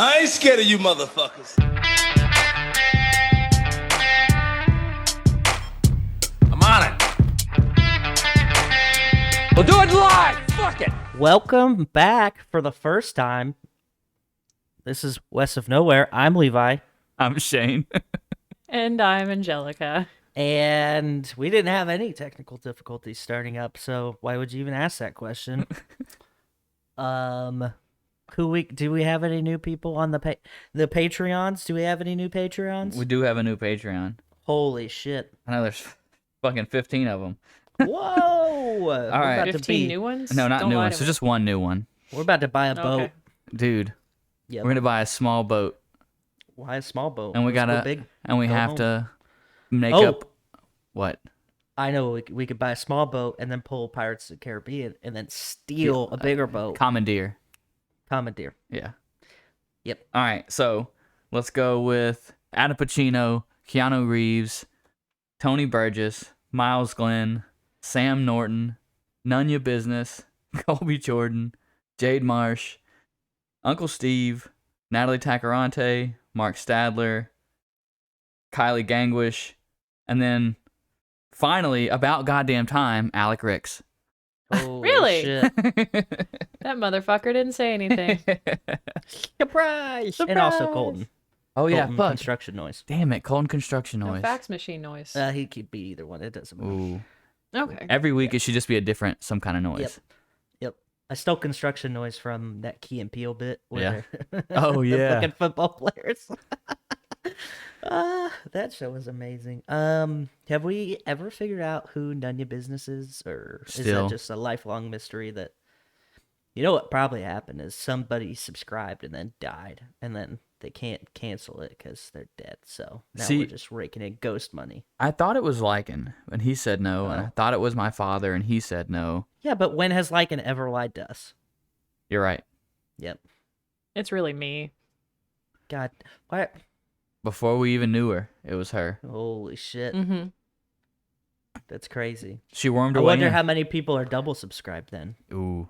I ain't scared of you motherfuckers. I'm on it. We'll do it live. Fuck it. Welcome back for the first time. This is West of Nowhere. I'm Levi. I'm Shane. And I'm Angelica. And we didn't have any technical difficulties starting up, so why would you even ask that question? Do we have any new people on the Patreons? Do we have any new Patreons? We do have a new Patreon. Holy shit. I know there's fucking 15 of them. Whoa! All right. 15 new ones? No, not Don't new lie ones. to So me. just one new one. We're about to buy a boat. Okay. Dude, Yep. we're going to buy a small boat. Why a small boat? And we Let's go gotta, big. and we Go have home. to make Oh. up what? I know we could buy a small boat and then pull Pirates of the Caribbean and then steal a bigger boat. Commandeer. Commandeer. Yeah. Yep. All right. So let's go with Adam Pacino, Keanu Reeves, Tony Burgess, Miles Glenn, Sam Norton, None Your Business, Colby Jordan, Jade Marsh, Uncle Steve, Natalie Tacarante, Mark Stadler, Kylie Gangwish, and then finally, about goddamn time, Alec Ricks. Holy Really? shit. That motherfucker didn't say anything. Surprise! And also Colton. Oh yeah, Colton fuck. construction noise. Damn it, Colton construction No noise. fax machine noise. He could be either one. It doesn't matter. Ooh. Okay. Every week it should just be a different some kind of noise. Yep. I stole construction noise from that Key and Peele bit. Where Oh, they're yeah. fucking football players. That show was amazing. Have we ever figured out who None Your Business is, or is Still. that just a lifelong mystery that? You know what probably happened is somebody subscribed and then died, and then they can't cancel it because they're dead. So now See- we're just raking in ghost money. I thought it was Lycan, and he said no, and I Oh. thought it was my father, and he said no. Yeah, but when has Lycan ever lied to us? You're right. Yep. It's really me. God, what? Before we even knew her, it was her. Holy shit, Mm-hmm. that's crazy. She wormed I her way wonder in. how many people are double subscribed then. Ooh.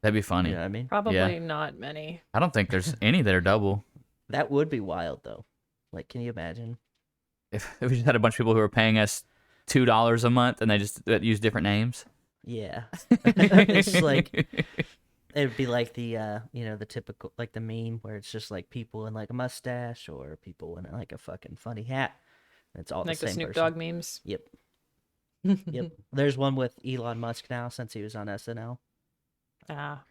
That'd be funny. You know what I mean? Probably not many. I don't think there's any that are double. That would be wild though. Like, can you imagine? If we just had a bunch of people who were paying us $2 a month and they just use different names. Yeah, it's like it'd be like the the typical, like the meme where it's just like people in like a mustache or people in like a fucking funny hat. It's all Like the the same Snoop person. Dogg memes. Yep. Yep. There's one with Elon Musk now since he was on SNL. Ah.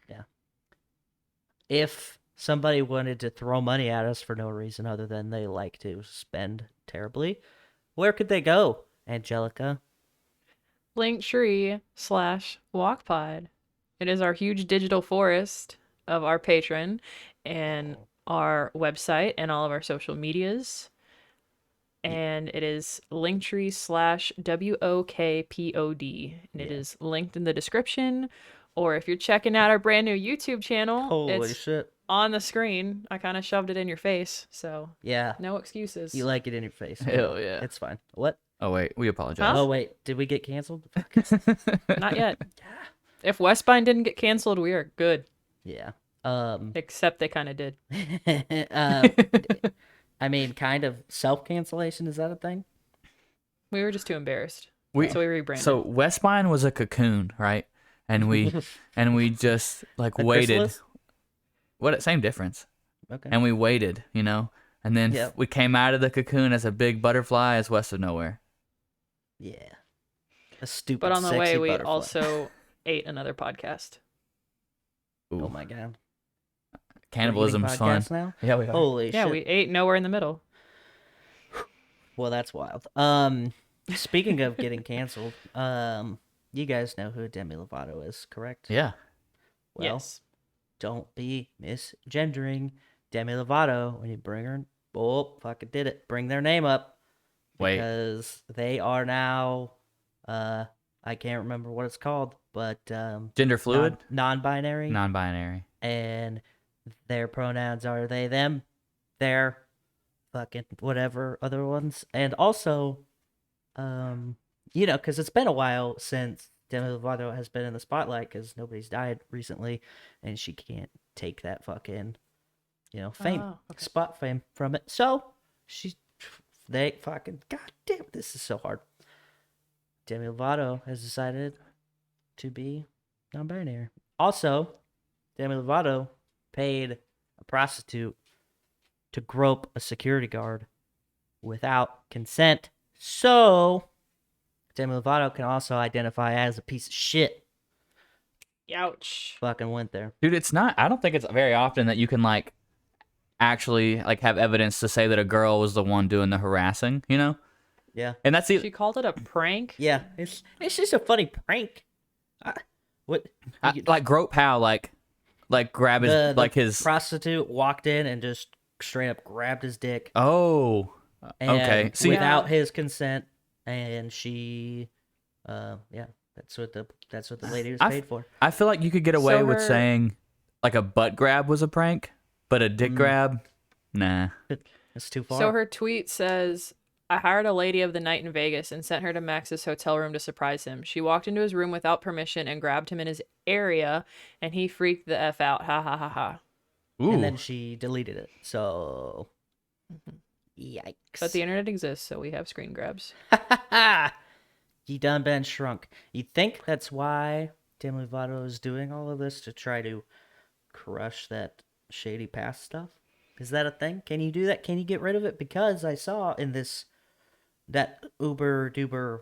If somebody wanted to throw money at us for no reason other than they like to spend terribly, where could they go, Angelica? Linktree/wokpod. It is our huge digital forest of our patron and our website and all of our social medias. And it is linktree/WOKPOD. And it is linked in the description. Or if you're checking out our brand new YouTube channel, Holy it's shit. on the screen. I kind of shoved it in your face. So Yeah. no excuses. You like it in your face. Hell yeah. It's fine. What? Oh, wait. We apologize. Oh, wait. Did we get canceled? Not yet. If Westbine didn't get canceled, we are good. Yeah. Except they kind of did. I mean, kind of self-cancellation. Is that a thing? We were just too embarrassed. We- So we rebranded. So Westbine was a cocoon, right? And we just like A waited. chrysalis? What? Same difference. Okay. And we waited, and then Yep. we came out of the cocoon as a big butterfly as West of Nowhere. Yeah. A stupid, But on the way, sexy we butterfly. also ate another podcast. Ooh, Oh my god. cannibalism's We're eating fun. podcasts now? Yeah, we are. Holy Yeah, shit. we ate nowhere in the middle. Well, that's wild. Speaking of getting canceled, you guys know who Demi Lovato is, correct? Yeah. Well, Yes. don't be misgendering Demi Lovato when you bring her. Oh, fucking did it. Bring their name up. Wait. Because they are now, I can't remember what it's called, but Gender fluid? non-binary, Non-binary. and their pronouns are they, them, their, fucking whatever other ones, and also, because it's been a while since Demi Lovato has been in the spotlight because nobody's died recently, and she can't take that fucking fame, Oh, okay. spot fame from it. So they fucking, god damn, this is so hard. Demi Lovato has decided to be non-binary. Also, Demi Lovato paid a prostitute to grope a security guard without consent. So, Demi Lovato can also identify as a piece of shit. Ouch. Fucking went there. Dude, it's not. I don't think it's very often that you can like actually like have evidence to say that a girl was the one doing the harassing. Yeah. And that's She called it a prank. Yeah. It's just a funny prank. What? like grope how like grab his the his. prostitute walked in and just straight up grabbed his dick. Oh, And okay. See, without his consent, and she, that's what the lady was paid for. I feel like you could get away So with her- saying like a butt grab was a prank, but a dick grab, nah. It's too far. So her tweet says, I hired a lady of the night in Vegas and sent her to Max's hotel room to surprise him. She walked into his room without permission and grabbed him in his area, and he freaked the F out. Ha ha ha ha. Ooh. And then she deleted it. So, yikes. But the internet exists, so we have screen grabs. He done been shrunk. You think that's why Demi Lovato is doing all of this to try to crush that shady past stuff? Is that a thing? Can you do that? Can you get rid of it? Because I saw in that uber duber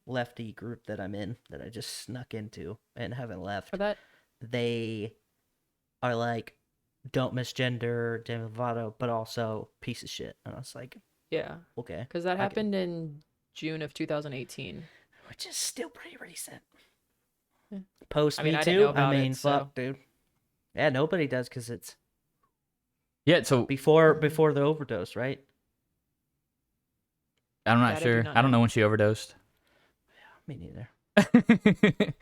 lefty group that I'm in, that I just snuck into and haven't left, For that, they are like, don't misgender Demi Lovato, but also piece of shit. And I was like, yeah, okay. because that I can- happened in June of 2018. Which is still pretty recent. Yeah. Post I mean, Me I Too. didn't know about mean, it, fuck, so- dude. Yeah, nobody does because it's Yeah, so before the overdose, right? I'm not That I do sure. not I don't know. know when she overdosed. Me neither.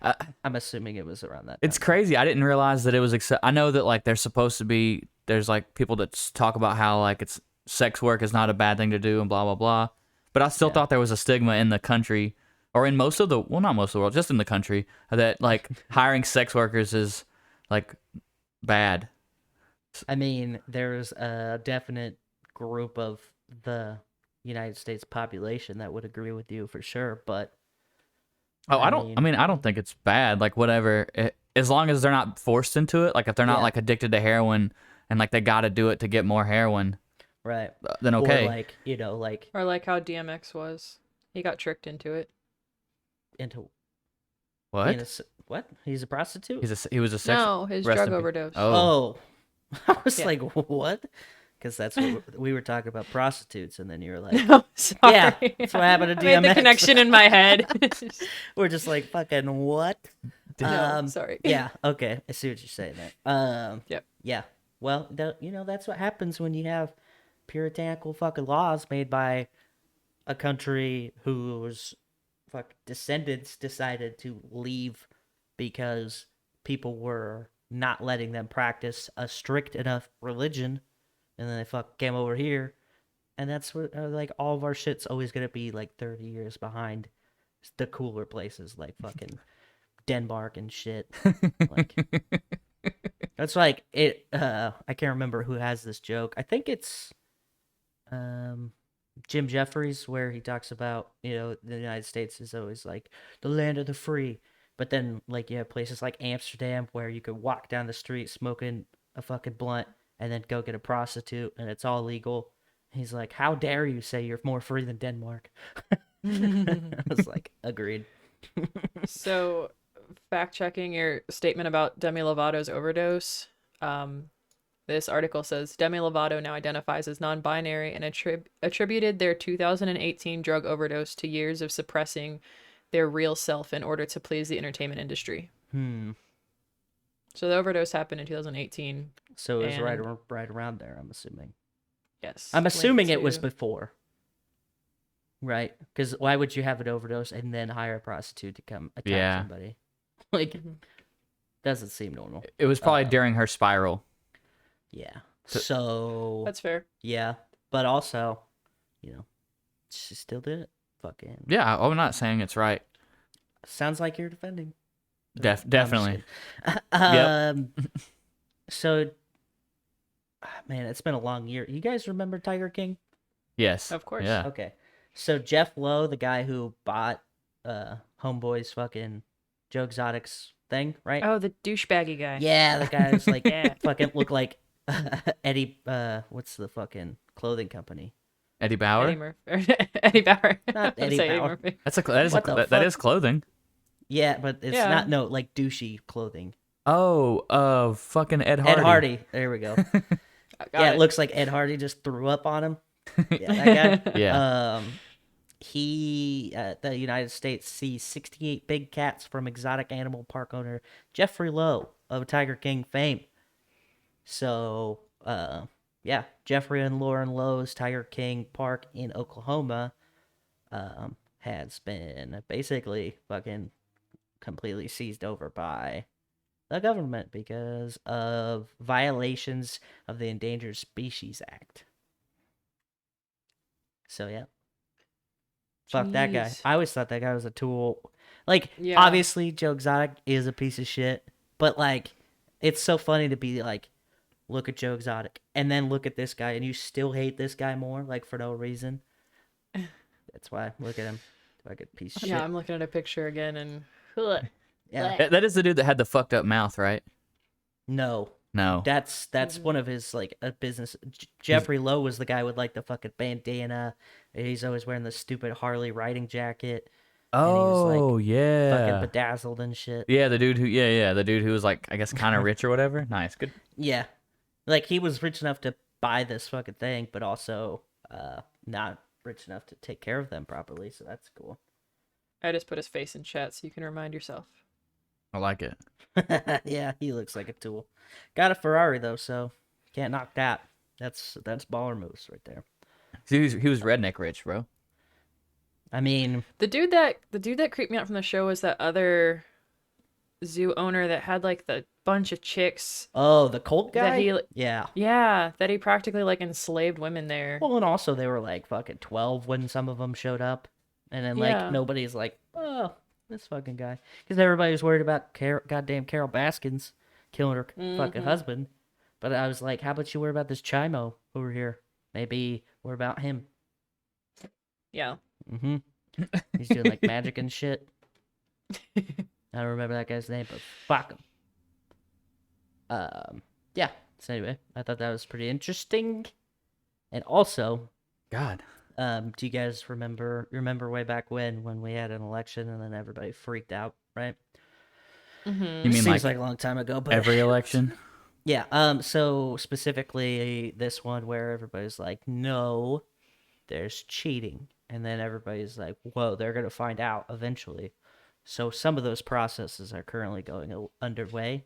Uh, I'm assuming it was around that. It's time. crazy. I didn't realize that it was. I know that like there's supposed to be. There's like people that talk about how like it's sex work is not a bad thing to do and blah blah blah. But I still Yeah. thought there was a stigma in the country, or in most of the not most of the world, just in the country, that like hiring sex workers is like bad. I mean, there's a definite group of the United States population that would agree with you for sure, but Oh, I I don't think it's bad. Like whatever, as long as they're not forced into it. Like if they're not Yeah. like addicted to heroin and like they got to do it to get more heroin, right. then okay. Or like, like Or like how DMX was. He got tricked into it. into What? being what? He's a prostitute? He was a sex. No, his rest drug in peace. overdose. Oh. I was Yeah. like, what? Because that's what we were talking about prostitutes, and then you were like, Oh, sorry. Yeah, that's what happened to I made the DMX. connection in my head. we're just like, fucking what? No, sorry. Yeah, okay, I see what you're saying there. Yep. Yeah, well, that's what happens when you have puritanical fucking laws made by a country whose descendants decided to leave because people were not letting them practice a strict enough religion, and then they came over here, and that's what like all of our shit's always gonna be like 30 years behind the cooler places like fucking Denmark and shit. Like that's like it. I can't remember who has this joke. I think it's Jim Jeffries, where he talks about the United States is always like the land of the free, but then like you have places like Amsterdam where you could walk down the street smoking a fucking blunt and then go get a prostitute and it's all legal. He's like, how dare you say you're more free than Denmark? I was like, agreed. So, fact checking your statement about Demi Lovato's overdose. This article says Demi Lovato now identifies as non-binary and attributed their 2018 drug overdose to years of suppressing their real self in order to please the entertainment industry. So the overdose happened in 2018. So it was And- right around there, I'm assuming. Yes. I'm assuming it was linked before. Right? Because why would you have an overdose and then hire a prostitute to come attack Yeah. somebody? Like, Mhm. doesn't seem normal. It was probably during her spiral. Yeah. So- So, That's fair. yeah. But also, she still did it. Fucking. Yeah, I'm not saying it's right. Sounds like you're defending. Definitely. Um, so man, it's been a long year. You guys remember Tiger King? Yes. Of course. Yeah. Okay. So Jeff Lowe, the guy who bought Homeboy's fucking Joe Exotic's thing, right? Oh, the douchebaggy guy. Yeah, the guy who's like Yeah. fucking look like Eddie what's the fucking clothing company? Eddie Bauer. Eddie Murphy. Eddie Bauer. Not Eddie Say Bauer. Murphy. What the That fuck? is clothing. Yeah, but it's Yeah. not like douchey clothing. Oh, fucking Ed Hardy. Ed Hardy. There we go. Got Yeah, it. it looks like Ed Hardy just threw up on him. Yeah, that guy. Yeah. He, the United States sees 68 big cats from exotic animal park owner Jeffrey Lowe of Tiger King fame. So, yeah, Jeffrey and Lauren Lowe's Tiger King Park in Oklahoma has been basically fucking completely seized over by the government because of violations of the Endangered Species Act. So, yeah. Fuck that guy. Jeez. I always thought that guy was a tool. Like, Yeah. obviously, Joe Exotic is a piece of shit. But, like, it's so funny to be like, look at Joe Exotic. And then look at this guy. And you still hate this guy more, like, for no reason. That's why. Look at him. Fucking piece of shit. Yeah, I'm looking at a picture again and. Yeah. That is the dude that had the fucked up mouth, right? No. No. That's one of his, like, a business. Jeffrey Lowe was the guy with, like, the fucking bandana. And he's always wearing the stupid Harley riding jacket. Oh, Fucking yeah. bedazzled and shit. Yeah, the dude who was like, I guess, kind of rich or whatever. Nice, good. Yeah. Like, he was rich enough to buy this fucking thing, but also not rich enough to take care of them properly, so that's cool. I just put his face in chat so you can remind yourself. I like it. Yeah, he looks like a tool. Got a Ferrari, though, so can't knock that. That's baller moves right there. He was redneck rich, bro. I mean, The dude that creeped me out from the show was that other zoo owner that had like the bunch of chicks. oh, the Colt That guy? he- Yeah. Yeah, that he practically like enslaved women there. Well, and also they were like fucking 12 when some of them showed up. And then, like, Yeah. nobody's like, oh, this fucking guy. Because everybody was worried about goddamn Carol Baskins killing her fucking husband. But I was like, how about you worry about this Chimo over here? Maybe worry about him. Yeah. Mm-hmm. He's doing, like, magic and shit. I don't remember that guy's name, but fuck him. Yeah. So anyway, I thought that was pretty interesting. And also, God. do you guys remember way back when we had an election and then everybody freaked out, right? You mean Seems like like a long time ago, but every election? yeah. So specifically this one where everybody's like, no, there's cheating, and then everybody's like, whoa, they're gonna find out eventually. So some of those processes are currently going underway,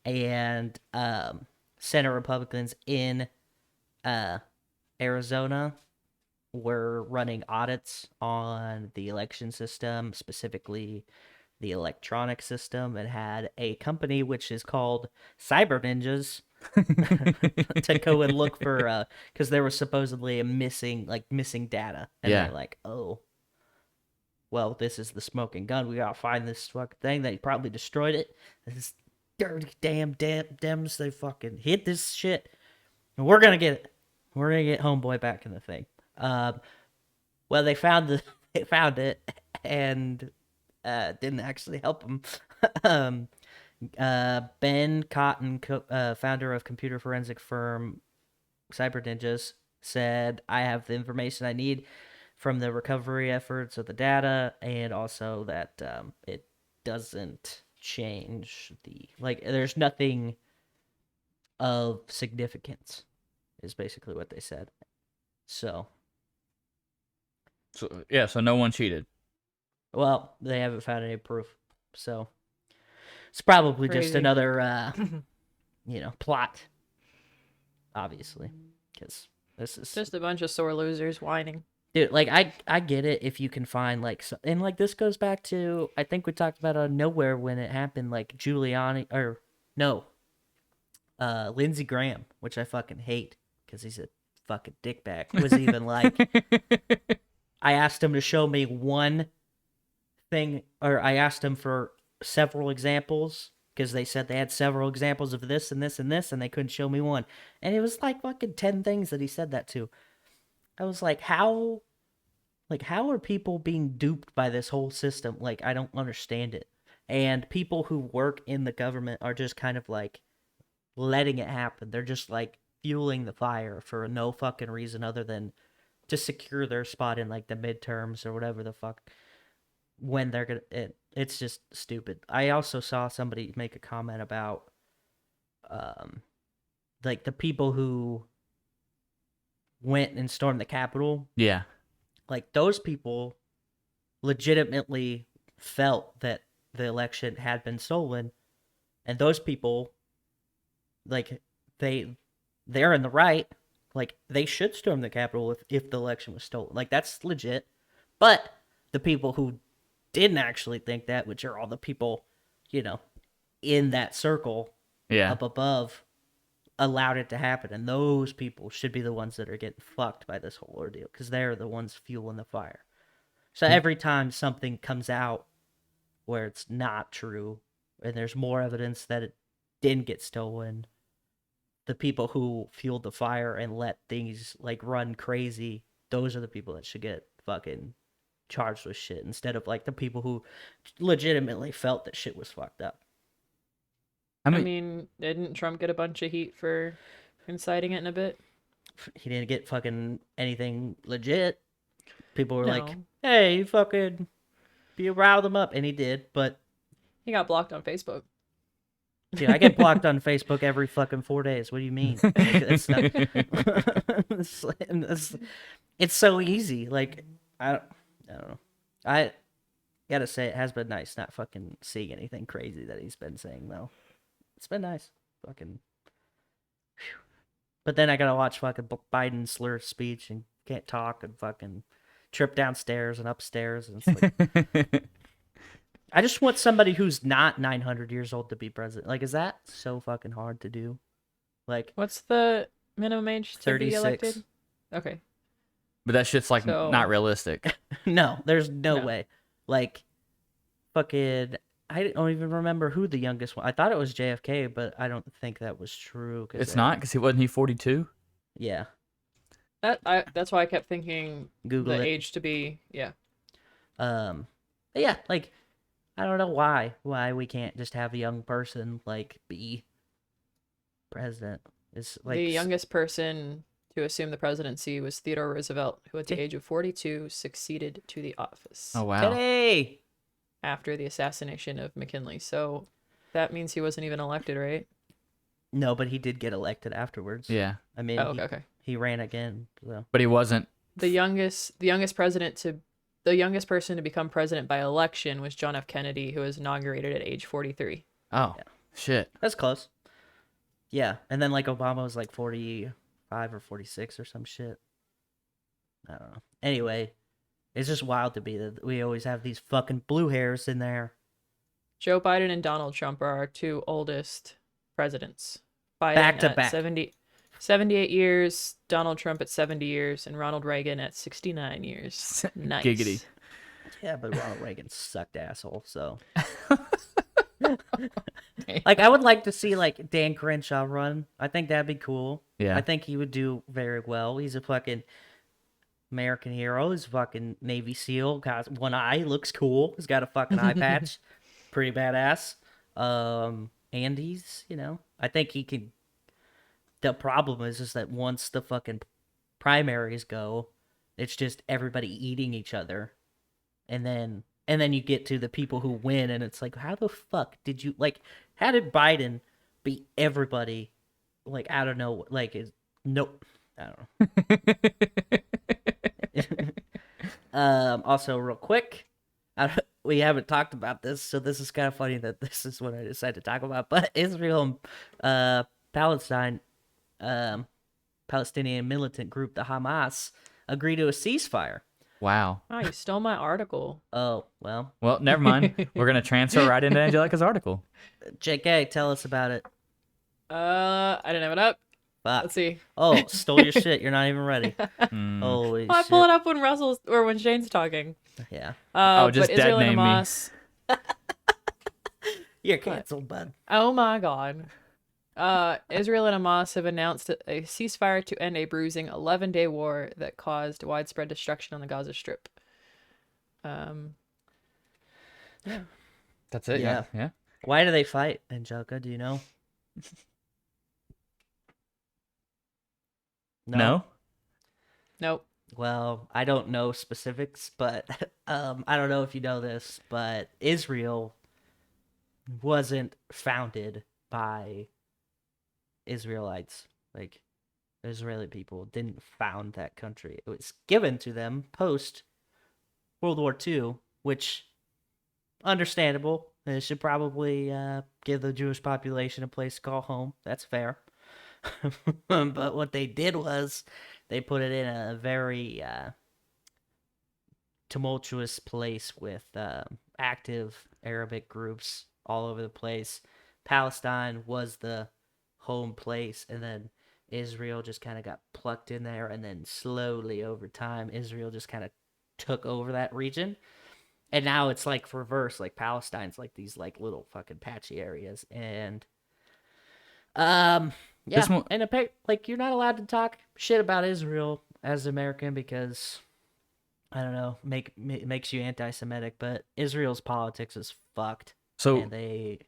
and Senate Republicans in Arizona were running audits on the election system, specifically the electronic system, and had a company which is called Cyber Ninjas to go and look for because there was supposedly a missing data, and Yeah. they're like, oh, well, this is the smoking gun. We gotta find this fucking thing. They probably destroyed it. This dirty damn Dems, they fucking hid this shit, and we're gonna get it. We're gonna get Homeboy back in the thing. Well, they found it and didn't actually help him. Ben Cotton, founder of computer forensic firm Cyber Ninjas, said, I have the information I need from the recovery efforts of the data, and also that it doesn't change there's nothing of significance, is basically what they said. So no one cheated. well, they haven't found any proof. So it's probably just Crazy. another, plot. Obviously, because this is Just a bunch of sore losers whining. dude. Like I get it if you can find and this goes back to I think we talked about on Nowhere when it happened, like Giuliani or no, Lindsey Graham, which I fucking hate because he's a fucking dickbag. Was even like. I asked him to show me one thing, or I asked him for several examples because they said they had several examples of this and this and this, and they couldn't show me one. And it was like fucking 10 things that he said that to. I was like, how are people being duped by this whole system? Like, I don't understand it. And people who work in the government are just kind of like letting it happen. They're just like fueling the fire for no fucking reason other than to secure their spot in like the midterms or whatever the fuck when they're gonna. It's just stupid. I also saw somebody make a comment about like the people who went and stormed the Capitol. Yeah. Like, those people legitimately felt that the election had been stolen, and those people, like, they're in the right. Like, they should storm the Capitol if the election was stolen. Like, that's legit. But the people who didn't actually think that, which are all the people, you know, in that circle up above, allowed it to happen. And those people should be the ones that are getting fucked by this whole ordeal, because they're the ones fueling the fire. So every time something comes out where it's not true, and there's more evidence that it didn't get stolen, the people who fueled the fire and let things like run crazy, those are the people that should get fucking charged with shit, instead of like the people who legitimately felt that shit was fucked up. I mean, didn't Trump get a bunch of heat for inciting it in a bit? He didn't get fucking anything legit. People were like, No. hey, you fucking, you rile them up. And he did, but He got blocked on Facebook. dude, I get blocked on Facebook every fucking 4 days. What do you mean? Like, it's, not... it's so easy. Like, I don't know. I gotta say, it has been nice not fucking seeing anything crazy that he's been saying, though. It's been nice. Fucking. Whew. But then I gotta watch fucking Biden slur speech and can't talk and fucking trip downstairs and upstairs. And it's like, I just want somebody who's not 900 years old to be president. Like, is that so fucking hard to do? Like, What's the minimum age to be 36. elected? Okay. But that shit's like So- not realistic. no, there's no No. way. Like, fucking, I don't even remember who the youngest one. I thought it was JFK, but I don't think that was true. It's not, because wasn't he 42? Yeah. That's why I kept thinking Google the it. age to be, yeah. But yeah, like, I don't know why we can't just have a young person like be president. It's like The youngest person to assume the presidency was Theodore Roosevelt, who at the age of 42 succeeded to the office Oh, wow. today. after the assassination of McKinley. So that means he wasn't even elected, right? No, but he did get elected afterwards. Yeah. I mean, Oh, okay. he ran again. So But he wasn't. The youngest person to become president by election was John F. Kennedy, who was inaugurated at age 43. Oh, shit. that's close. Yeah, and then like Obama was like 45 or 46 or some shit. I don't know. Anyway, it's just wild to me that we always have these fucking blue hairs in there. Joe Biden and Donald Trump are our two oldest presidents. Biden Back to at back. 78 years, Donald Trump at 70 years, and Ronald Reagan at 69 years. Nice. Giggity. Yeah, but Ronald Reagan sucked asshole, so. Like, I would like to see, like, Dan Crenshaw run. I think that'd be cool. Yeah. I think he would do very well. He's a fucking American hero. He's a fucking Navy SEAL. Got one eye. Looks cool. He's got a fucking eye patch. Pretty badass. And he's, you know, I think he can. The problem is that once the fucking primaries go, it's just everybody eating each other. And then you get to the people who win, and it's like, how the fuck did you, like, how did Biden beat everybody, like, out of nowhere? Like, nope. I don't know. Also, real quick, we haven't talked about this, so this is kind of funny that this is what I decided to talk about, but Israel and Palestine, Palestinian militant group, the Hamas, agree to a ceasefire. Wow. Oh, you stole my article. Oh, well, Well, never mind. We're going to transfer right into Angelica's article. JK, tell us about it. I didn't have it up. Fuck. Let's see. Oh, stole your shit. You're not even ready. Mm. Holy Well, I shit. pull it up when Russell's or when Shane's talking. Yeah. Oh, just but Israel dead and name me. Hamas. You're canceled, bud. Oh my god. Israel and Hamas have announced a ceasefire to end a bruising 11-day war that caused widespread destruction on the Gaza Strip. Yeah. That's it. Yeah. Yeah. Why do they fight, Angelica? Do you know? No. Nope. Well, I don't know specifics, but I don't know if you know this, but Israel wasn't founded by Israelites. Like, Israeli people didn't found that country. It was given to them post World War II, which, understandable. They should probably give the Jewish population a place to call home. That's fair. But what they did was they put it in a very tumultuous place with active Arabic groups all over the place. Palestine was the home place, and then Israel just kind of got plucked in there, and then slowly over time, Israel just kind of took over that region. And now it's like reverse, like Palestine's like these like little fucking patchy areas, and yeah, and like you're not allowed to talk shit about Israel as an American because I don't know, makes you anti-Semitic, but Israel's politics is fucked. So and they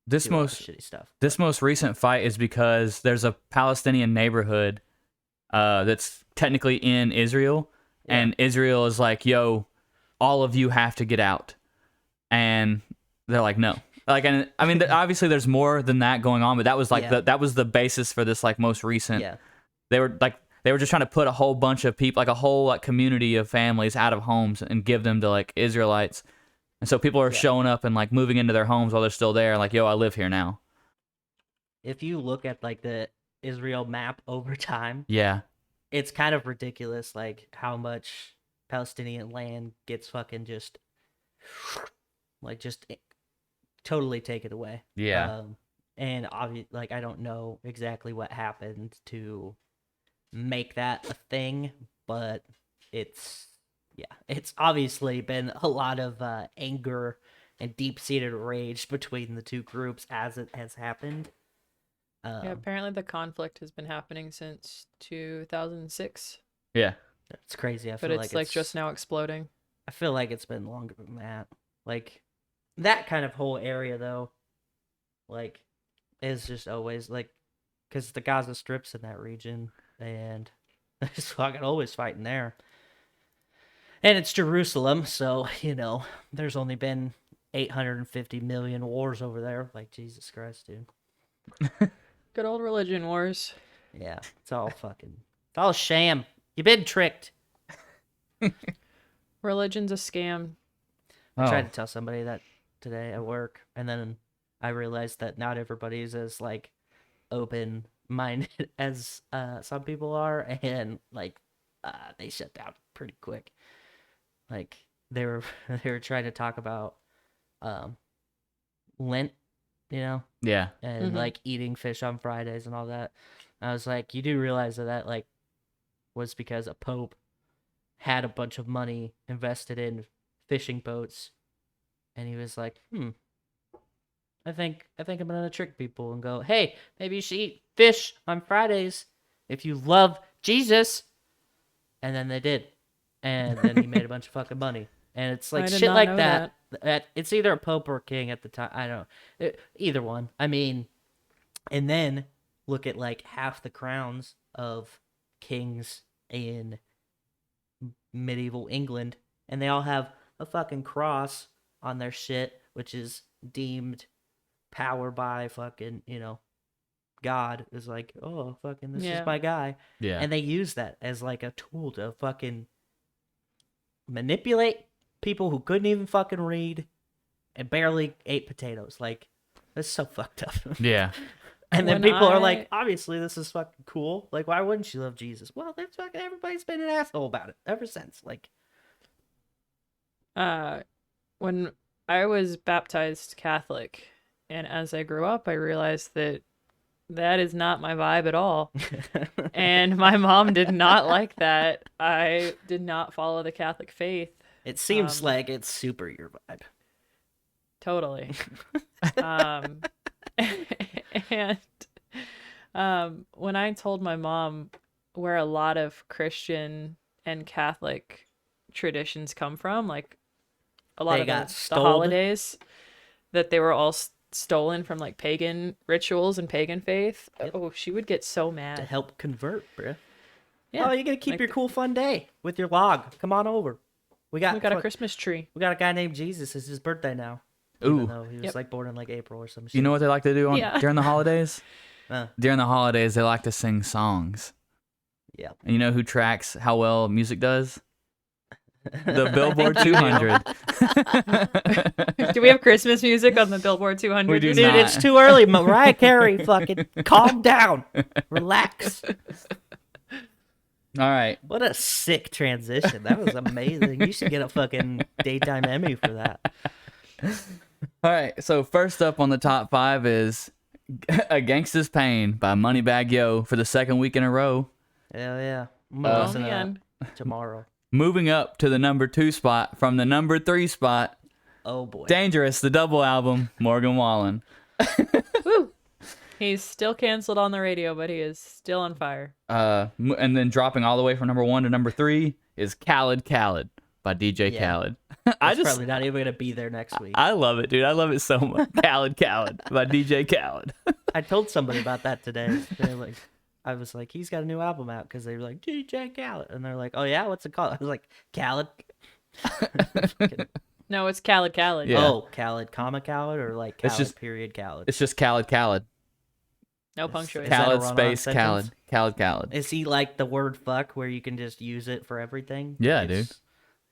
this do a lot of most shitty stuff. this most recent fight is because there's a Palestinian neighborhood that's technically in Israel, and Israel is like, yo, all of you have to get out. And they're like, no. Like, and I mean, obviously there's more than that going on, but that was like that was the basis for this like most recent. Yeah. They were just trying to put a whole bunch of people, like a whole like community of families out of homes and give them to like Israelites. And so people are showing up and like moving into their homes while they're still there, like, yo, I live here now. If you look at like the Israel map over time, Yeah. it's kind of ridiculous, like how much Palestinian land gets fucking just totally taken away. Yeah. And obviously, like I don't know exactly what happened to make that a thing, but it's obviously been a lot of anger and deep-seated rage between the two groups as it has happened. Yeah, apparently the conflict has been happening since 2006. Yeah. It's crazy. I But feel it's like like just now exploding. I feel like it's been longer than that. Like that kind of whole area though, like is just always like because the Gaza Strip's in that region, and it's fucking always fighting there. And it's Jerusalem, so there's only been 850 million wars over there. Like Jesus Christ, dude. Good old religion wars. Yeah, it's all a sham. You've been tricked. Religion's a scam. I tried to tell somebody that today at work, and then I realized that not everybody is as like open-minded as some people are, and like they shut down pretty quick. Like they were trying to talk about Lent, Yeah. and like eating fish on Fridays and all that. I was like, you do realize that like was because a pope had a bunch of money invested in fishing boats, and he was like, I think I'm gonna trick people and go, hey, maybe you should eat fish on Fridays if you love Jesus. And then they did, and then he made a bunch of fucking money. And it's like shit like that. It's either a pope or a king at the time. I don't know, either one. I mean, and then look at like half the crowns of kings in medieval England, and they all have a fucking cross on their shit, which is deemed power by fucking, God is like, oh, fucking, this is my guy. Yeah. And they use that as like a tool to fucking manipulate people who couldn't even fucking read and barely ate potatoes. Like, that's so fucked up. Yeah. And then people are like, obviously this is fucking cool. Like, why wouldn't you love Jesus? Well, that's fucking, everybody's been an asshole about it ever since. Like, when I was baptized Catholic, and as I grew up, I realized that is not my vibe at all. And my mom did not like that. I did not follow the Catholic faith. it seems like it's super your vibe. Totally. um, and when I told my mom where a lot of Christian and Catholic traditions come from, like a lot They of got the stoled? holidays, that they were all stolen from like pagan rituals and pagan faith. Yep. Oh, she would get so To mad. help convert, bruh. Yeah. Oh, you're gonna keep like your cool fun day with your log. Come on over. We got a Christmas tree. we got a guy named Jesus. It's his birthday now. Ooh. Even though he was Yep. like born in like April or some shit. You know what they like to do Yeah. during the holidays? Uh, During the holidays, they like to sing songs. yeah. And you know who tracks how well music does? The Billboard 200. Do we have Christmas music on the Billboard 200? We do Dude, not. it's too early. Mariah Carey, fucking calm down. Relax. All right. What a sick transition. That was amazing. You should get a fucking daytime Emmy for that. All right. So first up on the top 5 is A Gangsta's Pain by Moneybagg Yo for the second week in a row. Hell yeah. I'm Oh, gonna listen to man. that tomorrow. Moving up to the number 2 spot from the number 3 spot, Oh boy. Dangerous, the double album, Morgan Wallen. Woo! He's still canceled on the radio, but he is still on fire. And then dropping all the way from number 1 to number 3 is Khaled by DJ Yeah. Khaled. It's probably not even gonna be there next week. I love it, dude. I love it so much. Khaled by DJ Khaled. I told somebody about that today. They're like, I was like, he's got a new album out because they were like DJ Khaled, and they're like, oh yeah, what's it called? I was like, Khaled. No, it's Khaled. Yeah. Oh, Khaled, comma Khaled, or like It's Khaled just- period Khaled. It's just Khaled. No punctuation. that a Khaled run-on space sentence? Khaled. Is he like the word fuck where you can just use it for everything? Yeah, It's- dude.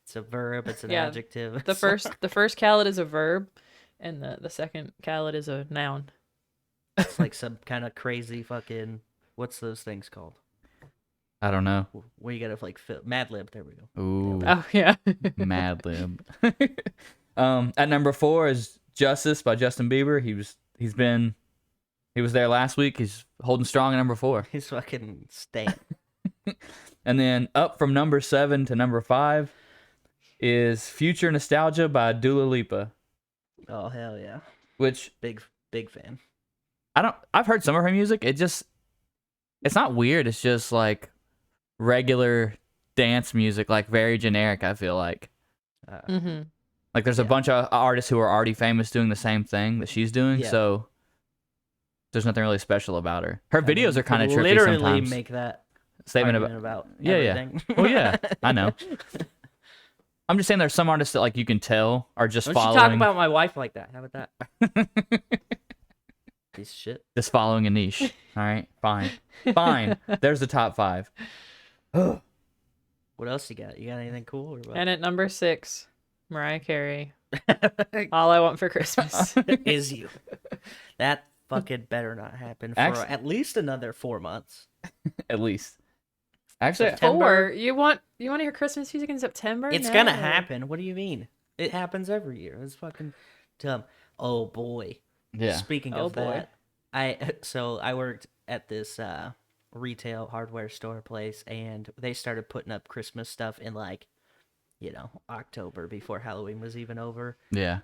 It's a verb. It's an Yeah, adjective. The first Khaled is a verb, and the second Khaled is a noun. It's like some kind of crazy fucking. What's those things called? I don't know. Where you gotta like Mad Lib. There we go. Ooh, Oh yeah. Mad Lib. At number 4 is Justice by Justin Bieber. He was there last week. He's holding strong at number 4. He's fucking stank. And then up from number 7 to number 5 is Future Nostalgia by Dua Lipa, Oh hell yeah! which Big fan. I've heard some of her music. It's not weird. It's just like regular dance music, like very generic, I feel like. Mm-hmm. Like there's a bunch of artists who are already famous doing the same thing that she's doing, Yeah. so there's nothing really special about her. Her videos mean, are kind of could trippy literally sometimes. make that Statement argument about about Yeah, yeah. everything. Well, yeah, I know. I'm just saying there's some artists that like you can tell are just Don't you following talk about my wife like that? How about that? Piece of shit. just following a niche. All right, fine. There's the top 5. What else you got? You got anything cool or what? And at number 6, Mariah Carey. All I Want for Christmas. Is you? That fucking better not happen for Actu- at least another 4 months. At least. Actually, September. 4. You want to hear Christmas music in September? It's No. gonna happen. What do you mean? It happens every year. It's fucking dumb. Oh boy. yeah. Speaking Oh, of boy. that, I worked at this retail hardware store place, and they started putting up Christmas stuff in like, October before Halloween was even over. Yeah.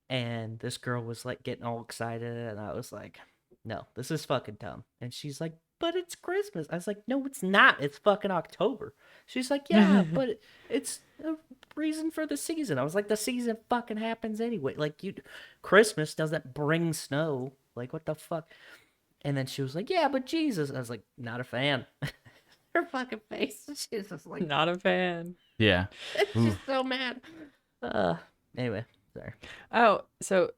And this girl was like getting all excited, and I was like, "No, this is fucking dumb." And she's like, "But it's Christmas." I was like, "No, it's not. It's fucking October." She's like, "Yeah, but it's a reason for the season." I was like, "The season fucking happens anyway. Like Christmas doesn't bring snow. Like what the fuck?" And then she was like, "Yeah, but Jesus." I was like, "Not a fan." Her fucking face. She's just like, Not a fan. Yeah. she's so mad. Anyway, sorry. Oh, so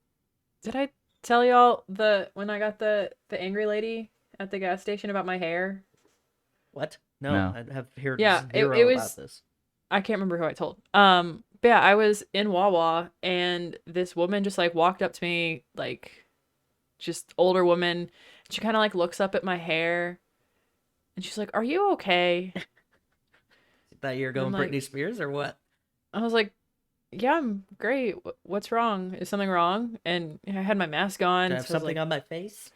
did I tell y'all when I got the angry lady at the gas station about my hair? What? No, No. I have heard Yeah, it zero was- about this. I can't remember who I told. But yeah, I was in Wawa and this woman just like walked up to me, like just older woman. She kind of like looks up at my hair and she's like, "Are you okay?" Thought you were going I'm like- Britney Spears or what? I was like, "Yeah, I'm great. What's wrong? Is something wrong?" And I had my mask on. Do I have so I was something on my face?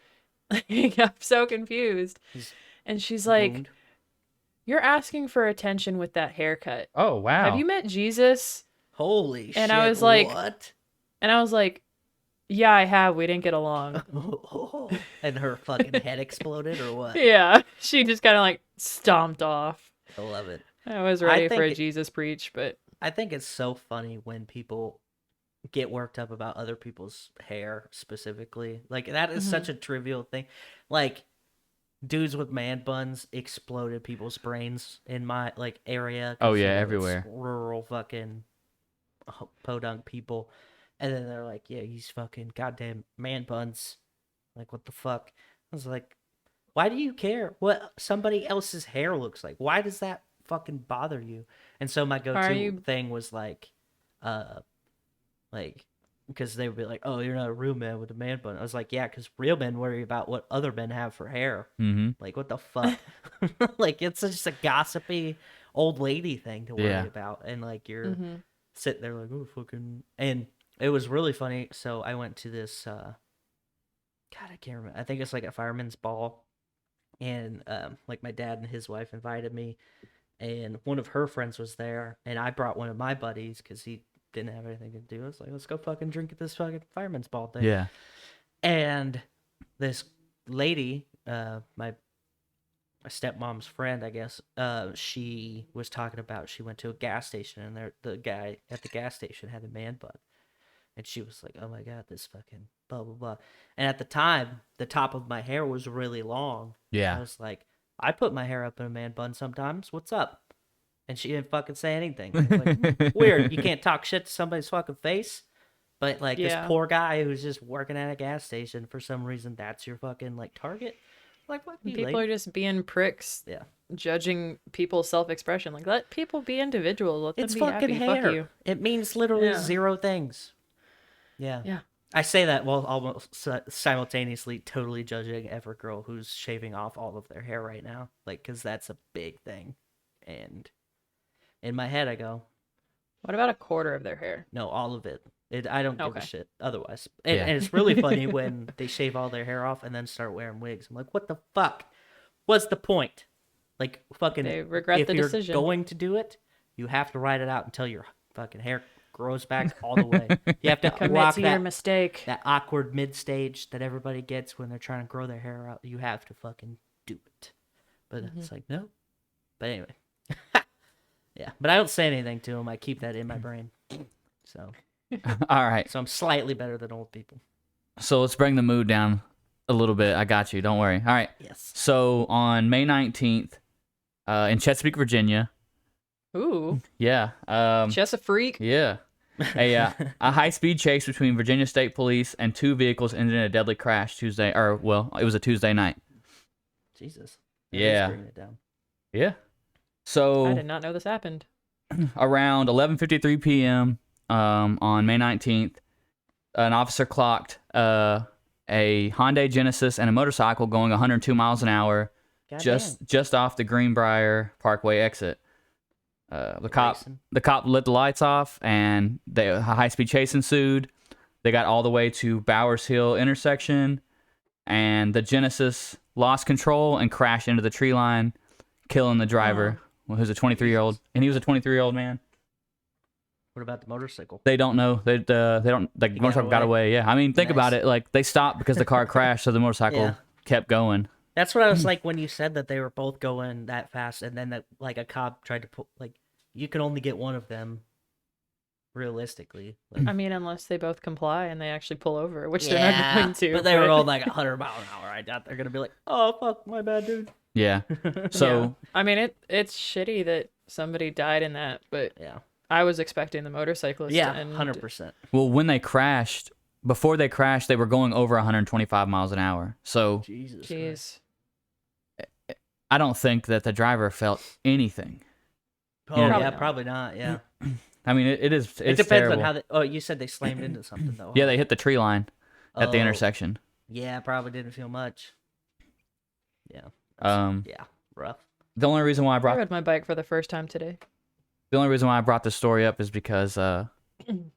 like, I'm so confused. Just And she's like, wound? "You're asking for attention with that haircut. Oh, wow. Have you met Jesus?" Holy shit. and I was like- what? And I was like, Yeah, I have. We didn't get along. And her fucking head exploded or what? Yeah, she just kind of like stomped off. I love it. I was ready for think a it- Jesus preach, but I think it's so funny when people get worked up about other people's hair specifically. Like that is such a trivial thing. Like dudes with man buns exploded people's brains in my like area. 'Cause, Oh, yeah, you know, it's everywhere. rural fucking podunk people, and then they're like, "Yeah, he's fucking goddamn man buns." Like, what the fuck? I was like, why do you care what somebody else's hair looks like? Why does that fucking bother you? And so my go-to you- thing was like, because they would be like, "Oh, you're not a real man with a man bun." I was like, "Yeah, because real men worry about what other men have for hair." Mm-hmm. Like, what the fuck? Like, it's just a gossipy old lady thing to worry Yeah. about, and like you're sitting there like, "Oh, fucking," and it was really funny. So I went to this. God, I can't remember. I think it's like a fireman's ball, and like my dad and his wife invited me, and one of her friends was there, and I brought one of my buddies because he didn't have anything to do. I was like, let's go fucking drink at this fucking fireman's ball thing. Yeah. And this lady, my stepmom's friend, I guess, she was talking about she went to a gas station and the guy at the gas station had a man bun. And she was like, "Oh my god, this fucking blah blah blah." And at the time, the top of my hair was really long. Yeah. I was like, "I put my hair up in a man bun sometimes. What's up?" And she didn't fucking say anything. I was like, weird. You can't talk shit to somebody's fucking face. But like Yeah. this poor guy who's just working at a gas station, for some reason, that's your fucking like target. Like, fuck you, people lady. are just being pricks, Yeah. judging people's self-expression. Like, let people be individuals. Let them It's be fucking happy. hair. Fuck you. It means literally Yeah. 0 things. Yeah. Yeah. I say that while almost simultaneously totally judging every girl who's shaving off all of their hair right now. Like, because that's a big thing. And in my head, I go, What about a quarter of their hair? no, all of it. I don't give a Okay. shit otherwise. And, Yeah. and it's really funny when they shave all their hair off and then start wearing wigs. I'm like, what the fuck? What's the point? Like, fucking, They regret if the you're decision. going to do it, you have to ride it out until your fucking hair grows back all the way. You have to Commit walk to your that, mistake. that awkward mid stage that everybody gets when they're trying to grow their hair out. You have to fucking do it. But it's like, no. But anyway. Yeah. But I don't say anything to them. I keep that in my brain. So All right. I'm slightly better than old people. So let's bring the mood down a little bit. I got you. Don't worry. All right. Yes. So on May 19th, in Chesapeake, Virginia. Ooh, Yeah. just a freak. Yeah. A high-speed chase between Virginia State Police and 2 vehicles ended in a deadly crash Tuesday. Or, well, it was a Tuesday night. Jesus. That Yeah. is bringing it down. Yeah. I So did not know this happened. around 11:53 p.m. On May 19th, an officer clocked a Hyundai Genesis and a motorcycle going 102 miles an hour Goddamn. just off the Greenbrier Parkway exit. The Racing. cop lit the lights off, and a high-speed chase ensued. They got all the way to Bowers Hill intersection, and the Genesis lost control and crashed into the tree line, killing the driver, who's a 23-year-old, and he was a 23-year-old man. What about the motorcycle? They don't know. They don't. The motorcycle got away. Yeah, I mean, think about Nice. it. Like they stopped because the car crashed, so the motorcycle Yeah. kept going. That's what I was like when you said that they were both going that fast, and then that like a cop tried to pull. Like, you can only get one of them, realistically. Like, I mean, unless they both comply and they actually pull over, which they're not going to. but they were all like 100 mile an hour. I doubt they're gonna be like, "Oh fuck, my bad, dude." Yeah. Yeah. So I mean, it's shitty that somebody died in that, but Yeah, I was expecting the motorcyclist. yeah, and 100%. well, when they crashed, before they crashed, they were going over 125 miles an hour. So Jesus. Christ. Jeez. I don't think that the driver felt anything. Oh Yeah. yeah, probably not. Yeah, I mean, it's it depends terrible. on how. Oh, you said they slammed into something though. Yeah, huh? they hit the tree line at the Oh, intersection. Yeah, probably didn't feel much. Yeah. Yeah, rough. The only reason why I I brought rode my bike for the first time today. the only reason why I brought this story up is because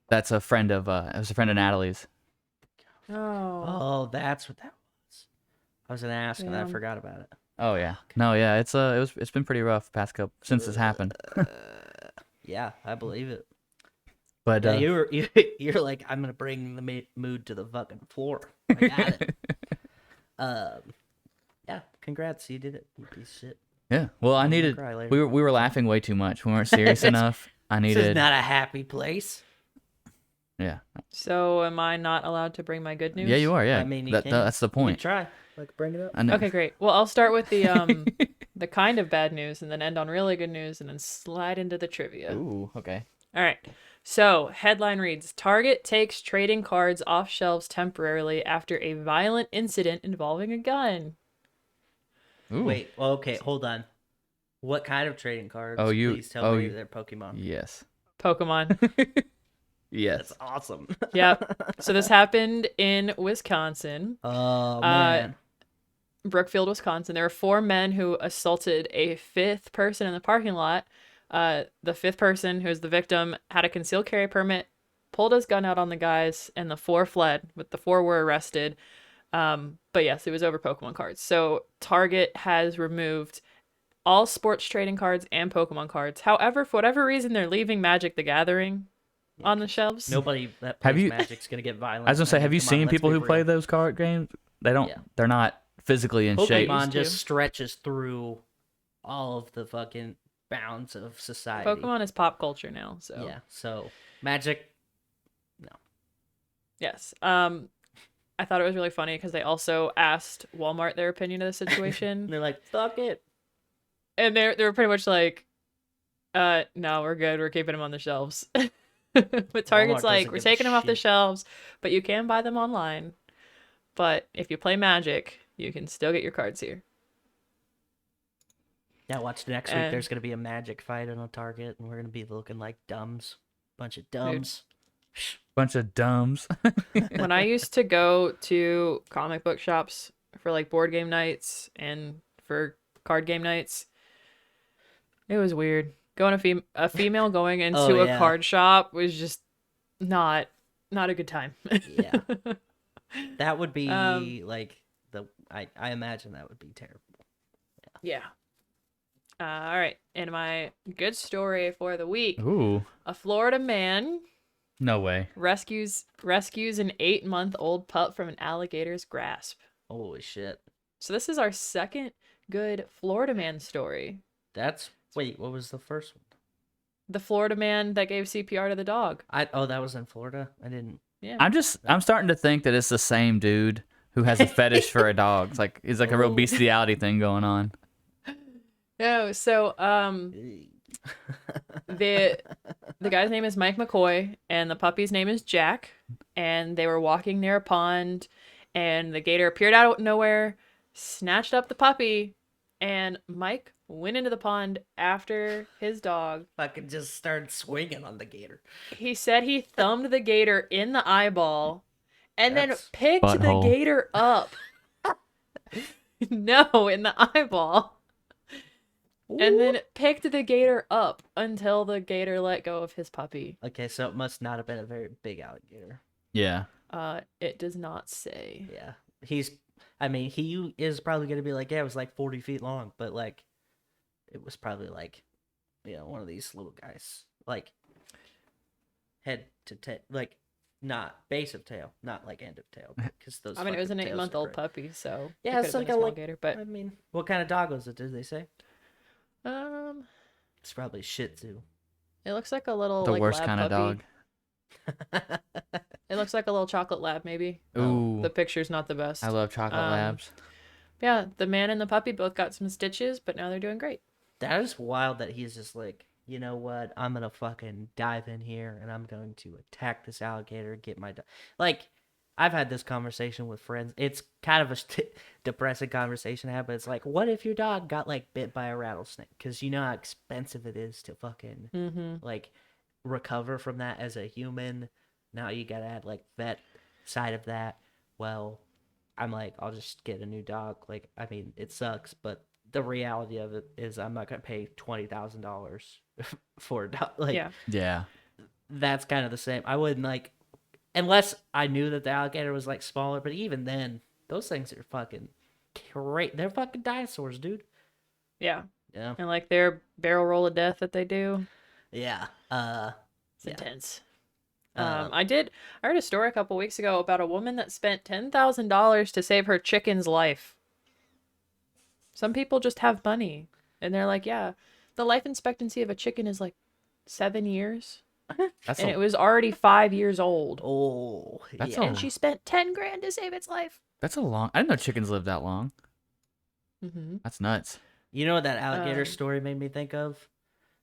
that's a friend of it was a friend of Natalie's. Oh. Oh, that's what that was. I was gonna ask, and I Yeah. forgot about it. Oh yeah, no, yeah, it's been pretty rough past couple since this happened. Yeah, I believe it. But Yeah, you're like, I'm gonna bring the mood to the fucking floor. I got it. Yeah, congrats, you did it, you piece of shit. yeah. Well, I I'm gonna needed. cry later. We were laughing way too much. We weren't serious This- enough. I This is needed. not a happy place. Yeah. So am I not allowed to bring my good news? Yeah, you are. Yeah. I mean, you that, can. that's the You can point. try. Like, bring it up. I know. Okay, great. Well, I'll start with the the kind of bad news, and then end on really good news, and then slide into the trivia. Ooh. Okay. All right. So, headline reads: Target takes trading cards off shelves temporarily after a violent incident involving a gun. Ooh. Wait, well, okay, hold on. What kind of trading cards? Oh, you- Please tell oh, me you- they're Pokemon. Yes. Pokemon. Yes. That's awesome. Yep. So this happened in Wisconsin, Oh man. Brookfield, Wisconsin. There were 4 men who assaulted a 5th person in the parking lot. The 5th person, who was the victim, had a concealed carry permit, pulled his gun out on the guys, and the 4 fled. But the 4 were arrested. But yes, it was over Pokemon cards. So Target has removed all sports trading cards and Pokemon cards. However, for whatever reason, they're leaving Magic the Gathering on the shelves. Nobody that Have plays you- Magic's gonna get violent. I was gonna say, I mean, have you come on, seen let's people be who play real. those card games? They don't. Yeah. They're not physically in shape. Pokemon used to. just stretches through all of the fucking bounds of society. Pokemon is pop culture now, so Yeah. So Magic. No. yes. I thought it was really funny because they also asked Walmart their opinion of the situation, They're like, fuck it. and they were pretty much like, no, we're good. We're keeping them on the shelves." But Target's Walmart like, doesn't "We're give a taking them off the shit." shelves, but you can buy them online. But if you play Magic, you can still get your cards here." Yeah, watch next week. And- There's gonna be a Magic fight on a Target, and we're gonna be looking like dumbs. Bunch of dumbs. Bunch of dumbs. When I used to go to comic book shops for like board game nights and for card game nights, it was weird. Going a female going into Oh, a yeah. card shop was just not a good time. Yeah. That would be Um, I imagine that would be terrible. Yeah. All right. And my good story for the week: Ooh. a Florida man No way. rescues an 8-month-old pup from an alligator's grasp. Holy shit. So this is our second good Florida man story. Wait, what was the first one? The Florida man that gave CPR to the dog. That was in Florida. I didn't. Yeah. I'm starting to think that it's the same dude who has a fetish for a dog. It's like a real Oh. bestiality thing going on. No, so the guy's name is Mike McCoy and the puppy's name is Jack, and they were walking near a pond and the gator appeared out of nowhere, snatched up the puppy, and Mike went into the pond after his dog. Fucking just started swinging on the gator. He said he thumbed the gator in the eyeball and then That's picked the butthole. gator up. No, in the eyeball. And then picked the gator up until the gator let go of his puppy. Okay, so it must not have been a very big alligator. Yeah. It does not say. Yeah. He is probably going to be like, yeah, it was like 40 feet long, but like, it was probably like, one of these little guys. Like, head to tail, like, not base of tail, not like end of tail. Because those I mean, it was an fucking tails are 8-month-old great. puppy, so Yeah, it it's could like have been a small like, gator. But I mean, what kind of dog was it, did they say? um, It's probably Shih Tzu. it looks like a little The like, worst lab kind of puppy. dog. It looks like a little chocolate lab, maybe. Ooh. The picture's not the best. I love chocolate labs. Yeah, the man and the puppy both got some stitches, but now they're doing great. That is wild that he's just like, you know what? I'm going to fucking dive in here and I'm going to attack this alligator, get my dog. Like, I've had this conversation with friends. It's kind of a depressing conversation to have, but it's like, what if your dog got like bit by a rattlesnake? Because you know how expensive it is to fucking like recover from that as a human. Now you gotta add like vet side of that. Well, I'm like, I'll just get a new dog. Like, I mean, it sucks, but the reality of it is I'm not gonna pay $20,000 for a dog. Like, Yeah. Yeah. that's kind of the same. I wouldn't like, unless I knew that the alligator was like smaller. But even then, those things are fucking great. They're fucking dinosaurs, dude. Yeah. Yeah, And like their barrel roll of death that they do, yeah. it's intense. I heard a story a couple weeks ago about a woman that spent $10,000 to save her chicken's life. Some people just have money, and they're like, yeah, the life expectancy of a chicken is like 7 years, That's and a, it was already 5 years old, Oh, That's yeah. and she spent 10 grand to save its life. that's a long. I didn't know chickens lived that long. Mm-hmm. That's nuts. You know what that alligator story made me think of?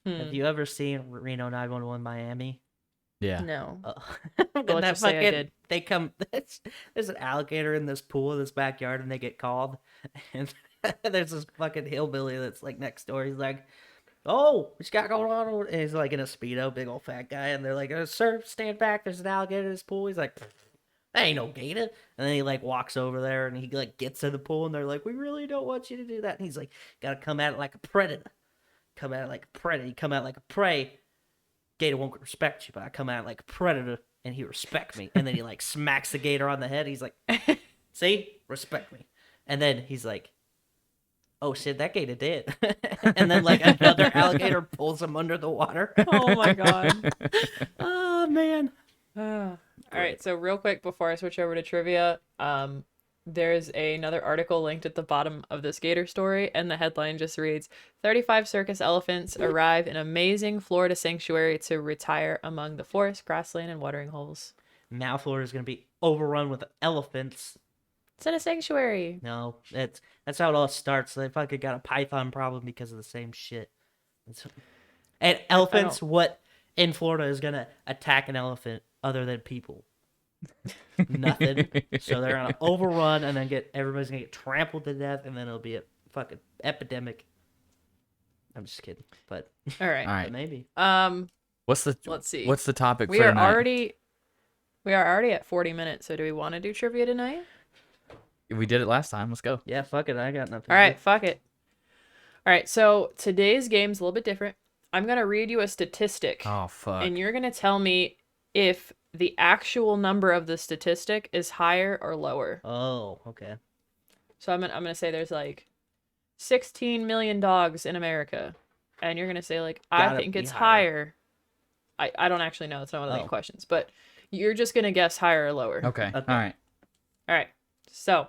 Hmm. Have you ever seen Reno 911 Miami? Yeah. No. Oh. let's That just say I did. They come. There's an alligator in this pool in this backyard, and they get called. And there's this fucking hillbilly that's like next door. He's like, "Oh, what's got going on?" And he's like in a Speedo, big old fat guy. And they're like, "Sir, stand back. There's an alligator in this pool." He's like, "That ain't no gator." And then he like walks over there and he like gets in the pool, and they're like, "We really don't want you to do that." And he's like, "Gotta come at it like a predator. Come at it like a predator. You come at it like a prey. Gator won't respect you, but I come at it like a predator, and he respect me." And then he like smacks the gator on the head. He's like, "See, respect me." And then he's like, "Oh shit, that gator did." And then like another alligator pulls him under the water. Oh my god. Oh man. All right, so real quick before I switch over to trivia, there's another article linked at the bottom of this gator story, and the headline just reads, 35 circus elephants arrive in amazing Florida sanctuary to retire among the forest, grassland, and watering holes. Now Florida's gonna be overrun with elephants. It's in a sanctuary. No, that's how it all starts. They fucking got a python problem because of the same shit. And elephants, what in Florida is gonna attack an elephant other than people? Nothing. So they're gonna overrun, and then everybody's gonna get trampled to death, and then it'll be a fucking epidemic. I'm just kidding, but All right. All right. maybe. Let's see. What's the topic We for are tonight? we are already at 40 minutes, so do we want to do trivia tonight? We did it last time. Let's go. Yeah, fuck it. I got nothing. All right, fuck it. All right, so today's game's a little bit different. I'm going to read you a statistic, Oh fuck. and you're going to tell me if the actual number of the statistic is higher or lower. Oh, okay. So I'm gonna say there's like 16 million dogs in America, and you're gonna say like, I Gotta think be it's higher. higher. I don't actually know. It's not one of the main Oh. questions, but you're just gonna guess higher or lower. Okay. Okay. All right. All right. So,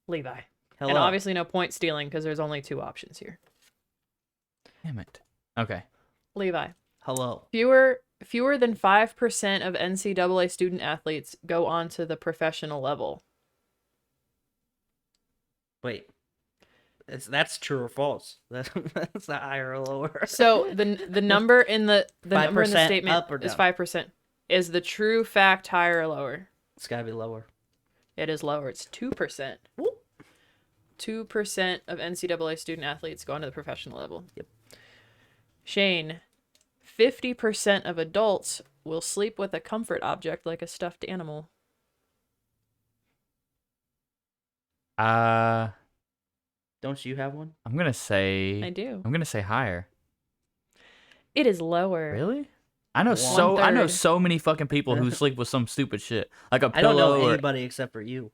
Levi. Hello. And obviously no point stealing because there's only two options here. Damn it. Okay. Levi. Hello. Fewer than 5% of NCAA student athletes go on to the professional level. Wait. That's true or false? That's not higher or lower. So the number in the number in the 5% statement up or is down? 5%. Is the true fact higher or lower? It's gotta be lower. It is lower. It's 2%. Whoop. 2% of NCAA student athletes go on to the professional level. Yep. Shane, 50% of adults will sleep with a comfort object like a stuffed animal. I'm Don't you have one? gonna I say. do. I'm gonna say higher. It is lower. Really? I know so One-third. so many fucking people who sleep with some stupid shit like a I don't pillow know or anybody except for you.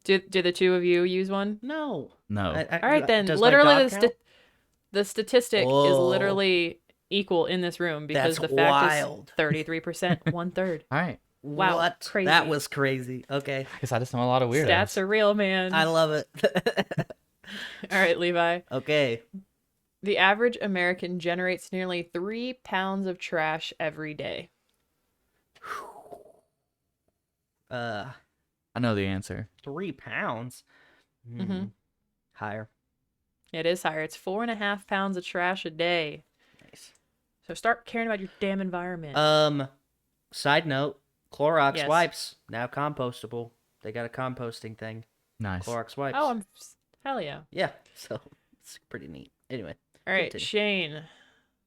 Do the two of you use one? No. no. All right then. Does my Literally, dog count? the statistic is Whoa. literally equal in this room because That's the fact wild. is 33%, 1/3. All right. Wow, What? crazy. That was crazy. Okay. I guess I just know a lot of weirdos. Stats are real, man. I love it. All right, Levi. Okay. The average American generates nearly 3 pounds of trash every day. I know the answer. 3 pounds. Mhm. Higher. It is higher. It's 4.5 pounds of trash a day. Nice. So start caring about your damn environment. Side note, Clorox Yes. wipes now compostable. They got a composting thing. Nice. Clorox wipes. Oh, hell yeah. Yeah. So it's pretty neat. Anyway. All right, Continue. Shane.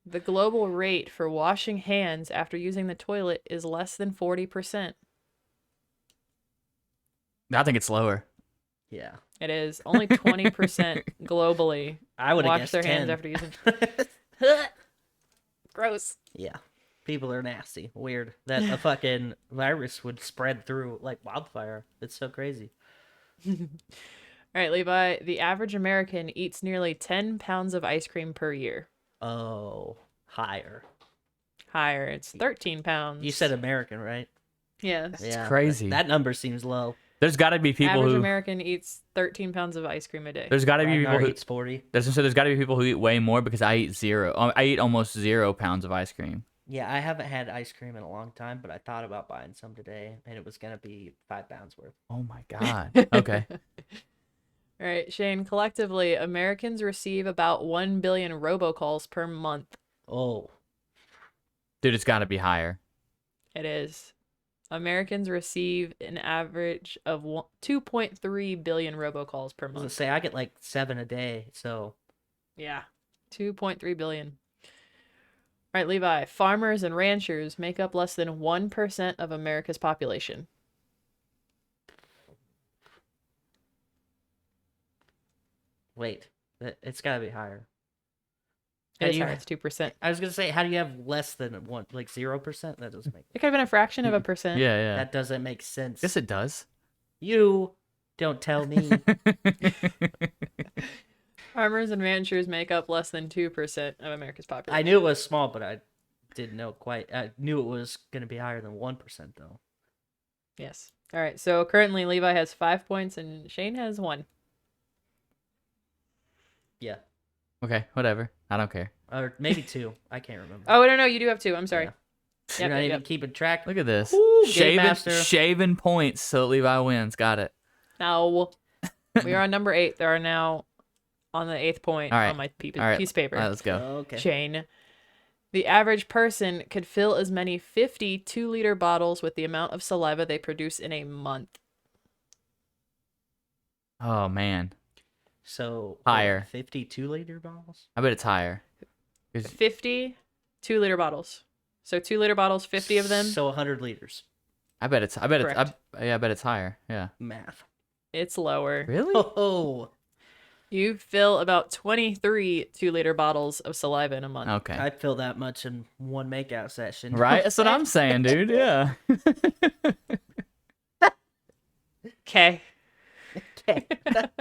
The global rate for washing hands after using the toilet is less than 40%. I think it's lower. Yeah. It is only 20% globally I would have wash guessed their 10. hands after using. Gross. Yeah. People are nasty. Weird. That a fucking virus would spread through like wildfire. It's so crazy. All right, Levi. The average American eats nearly 10 pounds of ice cream per year. Oh, higher. Higher. It's 13 pounds. You said American, right? Yes. It's crazy. That number seems low. There's got to be people Average who American eats 13 pounds of ice cream a day. there's got to be people Ragnar who eats 40. there's got to be people who eat way more because I eat zero. I eat almost 0 pounds of ice cream. Yeah, I haven't had ice cream in a long time, but I thought about buying some today, and it was gonna be 5 pounds worth. Oh my god. Okay. All right, Shane, collectively, Americans receive about 1 billion robocalls per month. Oh, Dude, it's got to be higher. It is. Americans receive an average of 2.3 billion robocalls per I was gonna month. say I get like 7 a day, so Yeah, 2.3 billion. All right, Levi, farmers and ranchers make up less than 1% of America's population. wait, it's gotta be higher. It How is do you- higher, it's 2%. I was gonna say, how do you have less than 1, like 0%? That doesn't make It could have been a fraction of a percent. Yeah. that doesn't make sense. Yes, it does. You don't tell me. Farmers and ranchers make up less than 2% of America's population. I knew it was small, but I didn't know quite. I knew it was gonna be higher than 1% though. Yes. All right, so currently Levi has 5 points and Shane has 1. Yeah, Okay, whatever. I don't care. or maybe 2. I can't remember. Oh, no, you do have 2. I'm sorry. Yeah. Yep, You're not yep, even yep. keeping track. Look at this. Ooh, Game Shaving Master. shaving points so Levi wins. Got it. No. We are on number 8. There are now on the 8th point All right. on my piece All right. of paper. All right, let's go. Okay. Shane. The average person could fill as many 50 2-liter bottles with the amount of saliva they produce in a month. Oh man. So Higher. 52-liter bottles. I bet it's higher. 50 2-liter bottles. So 2-liter bottles, 50 of them. So 100 liters. I bet it's higher. Yeah. Math. It's lower. Really? Oh, You fill about 23 2-liter bottles of saliva in a month. Okay. I'd fill that much in one makeout session. Right? That's what I'm saying, dude. Yeah. Okay. Okay.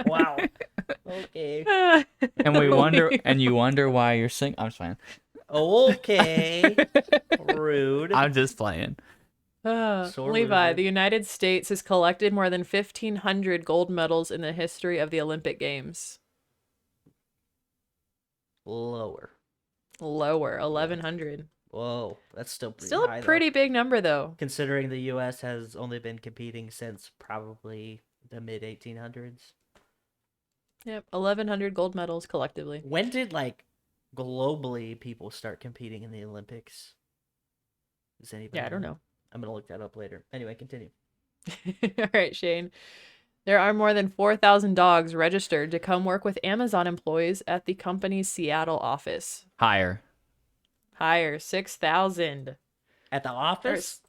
Wow. Okay. And we wonder and you wonder why you're sing I'm just playing. Okay. Rude. I'm just playing. Sore Levi, loser. the United States has collected more than 1,500 gold medals in the history of the Olympic Games. Lower. Lower, 1,100. Whoa, that's still pretty Still high, a though, pretty big number, though. considering the U.S. has only been competing since probably the mid 1800s. Yep, 1,100 gold medals collectively. When did globally people start competing in the Olympics? Does anybody? Yeah, I don't know. I'm gonna look that up later. Anyway, continue. All right, Shane. There are more than 4,000 dogs registered to come work with Amazon employees at the company's Seattle office. Higher. Higher, 6,000. At the office?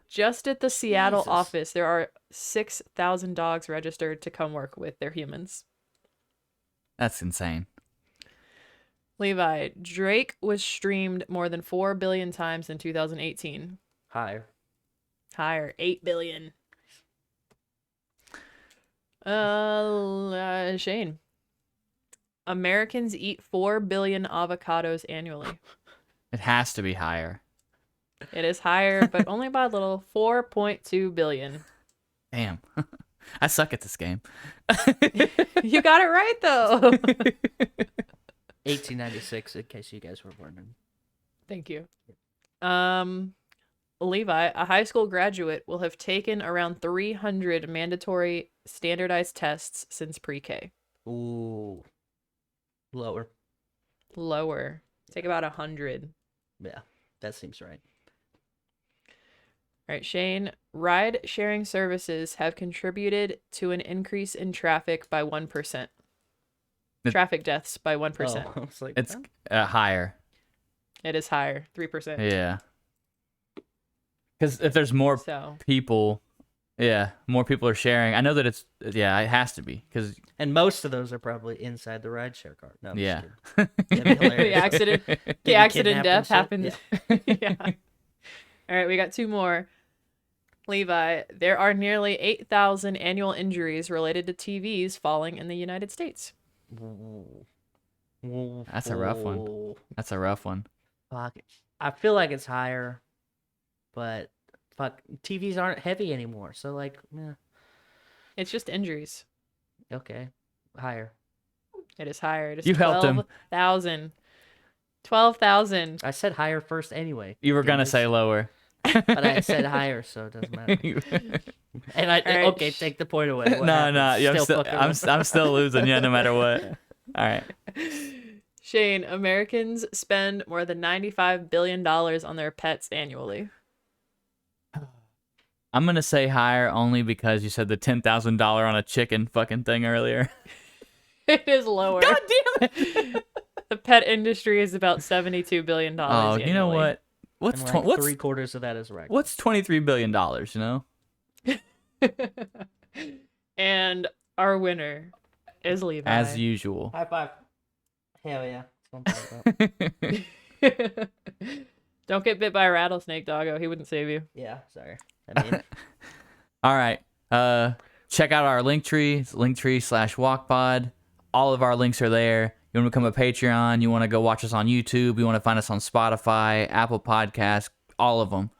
Just at the Seattle Jesus. office, there are 6,000 dogs registered to come work with their humans. That's insane. Levi, Drake was streamed more than 4 billion times in 2018. Higher. Higher, 8 billion. Shane. Americans eat 4 billion avocados annually. It has to be higher. It is higher, but only by a little. 4.2 billion. Damn. I suck at this game. You got it right, though. 1896, in case you guys were wondering. Thank you. Levi, a high school graduate, will have taken around 300 mandatory standardized tests since pre-K. Ooh. Lower. Lower. Take about 100. Yeah, that seems right. All right, Shane. Ride-sharing services have contributed to an increase in traffic by 1%. Traffic deaths by 1%. Oh, I was like, It's huh? higher. It is higher, 3%. Yeah. Because if there's more So, people, more people are sharing. I know that it has to be. Because And most of those are probably inside the rideshare car. No, I'm just yeah. kidding. That'd be hilarious. the accident, the Getting accident kidnapped death and happened. Yeah. All right, we got 2 more. Levi, there are nearly 8,000 annual injuries related to TVs falling in the United States. Ooh. Ooh. That's a rough one. Ooh. That's a rough one. Fuck. I feel like it's higher, but fuck, TVs aren't heavy anymore. So like, It's just injuries. okay, higher. It is higher. It is You helped him. 12,000. 12,000. I said higher first anyway. You were gonna dingus. say lower. But I said higher, so it doesn't matter. And I right. okay, take the point away. What No, happened? yeah, fucking I'm wrong. still losing. Yeah, no matter what. All right. Shane, Americans spend more than $95 billion on their pets annually. I'm gonna say higher only because you said the $10,000 on a chicken fucking thing earlier. It is lower. God damn it! The pet industry is about $72 billion Oh, annually. you know what? What's And like what's 3/4 of that is regular. what's $23 billion? You know, And our winner is Levi. as usual. High five. Hell yeah. That's what I'm talking about. Don't get bit by a rattlesnake, doggo. He wouldn't save you. Yeah, sorry. I mean, All right. Check out our Linktree. It's linktree/wokpod. All of our links are there. You want to become a Patreon? You want to go watch us on YouTube? You want to find us on Spotify, Apple Podcasts, all of them?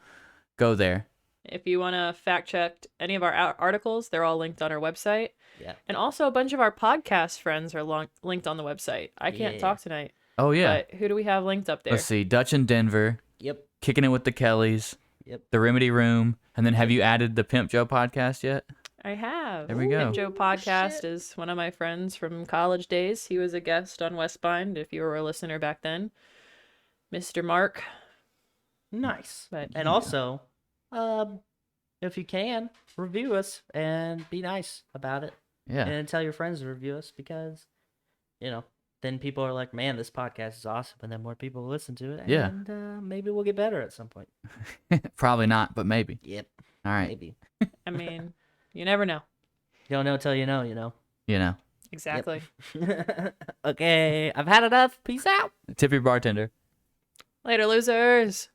Go there. If you want to fact check any of our articles, they're all linked on our website. yeah. And also a bunch of our podcast friends are linked on the website. I can't Yeah. talk tonight. Oh yeah. But who do we have linked up there? Let's see. Dutch in Denver, Yep. Kicking It with the Kellys, Yep. The Remedy Room, and then have you added the Pimp Joe podcast yet? I have. There we go. Pimp Joe podcast is one of my friends from college days. He was a guest on Westbind, if you were a listener back then. Mr. Mark. Nice. But And also, if you can, review us and be nice about it. Yeah. And tell your friends to review us because, then people are like, man, this podcast is awesome. And then more people will listen to it. Yeah. And maybe we'll get better at some point. Probably not, but maybe. Yep. All right. Maybe. I mean, you never know. You don't know till you know, You know. Exactly. Okay. I've had enough. Peace out. Tip your bartender. Later, losers.